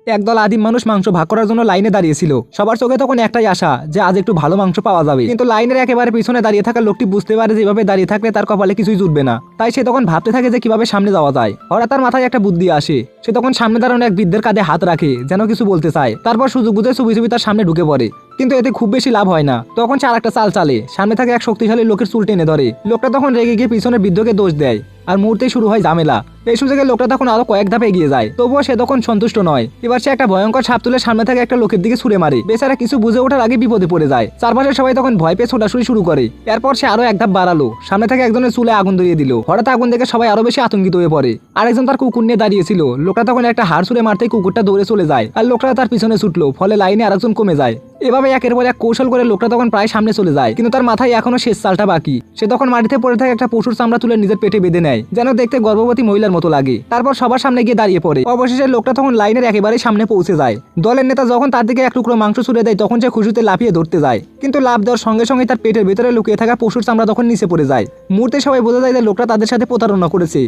একদল আদিম মানুষ মাংস ভাগ করার জন্য লাইনে দাঁড়িয়েছিল। সবার চোখে তখন একটাই আশা যে আজ একটু ভালো মাংস পাওয়া যাবে। কিন্তু লাইনের একেবারে পিছনে দাঁড়িয়ে থাকা লোকটি বুঝতে পারে যে এভাবে দাঁড়িয়ে থাকলে তার কপালে কিছুই জুটবে না। তাই সে তখন ভাবতে থাকে যে কিভাবে সামনে যাওয়া যায়। হঠাৎ তার মাথায় একটা বুদ্ধি আসে। সে তখন সামনে দাঁড়ানো এক বৃদ্ধের কাঁধে হাত রাখে, যেন কিছু বলতে চায়। তারপর সুযোগ বুঝে ছবি ছবি তার সামনে ঢুকে পড়ে। কিন্তু এতে খুব বেশি লাভ হয় না। তখন সে আরেকটা চাল চালে, সামনে থাকে এক শক্তিশালী লোকের চুল টেনে ধরে। লোকটা তখন রেগে গিয়ে পিছনের বৃদ্ধকে দোষ দেয়, আর মুহূর্তেই শুরু হয় ঝামেলা। এই সুযোগে লোকটা তখন আরো কয়েক ধাপ এগিয়ে যায়, তবুও সে তখন সন্তুষ্ট নয়। এবার সে একটা ভয়ঙ্কর সাপ তুলে সামনে থেকে একটা লোকের দিকে ছুড়ে মারে। বেচারা কিছু বুঝে ওঠার আগে বিপদে পড়ে যায়। চারপাশে সবাই তখন ভয় পেয়ে ছোটাছুটি শুরু করে। এরপর সে আরো এক ধাপ বাড়ালো, সামনে থেকে একজনের চুলে আগুন ধরিয়ে দিল। হঠাৎ আগুন দেখে সবাই আরো বেশি আতঙ্কিত হয়ে পড়ে। আরেকজন তার কুকুর নিয়ে দাঁড়িয়েছিল। লোকটা তখন একটা হাড় ছুঁড়ে মারতেই কুকুরটা দৌড়ে চলে যায়, আর লোকটা তার পিছনে ছুটলো। ফলে লাইনে আরেকজন কমে যায়। এভাবে একের পর এক কৌশল করে লোকটা তখন প্রায় সামনে চলে যায়, কিন্তু তার মাথায় এখনো শেষ চালটা বাকি। সে তখন মাটিতে পড়ে থাকে একটা পশুর চামড়া তুলে নিজের পেটে বেঁধে নেয়, যেন দেখতে গর্ভবতী মহিলার মতো লাগে। তারপর সবার সামনে গিয়ে দাঁড়িয়ে পড়ে। অবশেষে লোকটা তখন লাইনের একেবারে সামনে পৌঁছে যায়। দলের নেতা যখন তার দিকে এক টুকরো মাংস ছুড়ে দেয়, তখন সে খুশিতে লাফিয়ে ধরতে যায়। কিন্তু লাফ দেওয়ার সঙ্গে সঙ্গে তার পেটের ভেতরে লুকিয়ে থাকা পশুর চামড়া তখন নিচে পড়ে যায়। মুহূর্তে সবাই বোঝা যায় যে লোকটা তাদের সাথে প্রতারণা করেছে।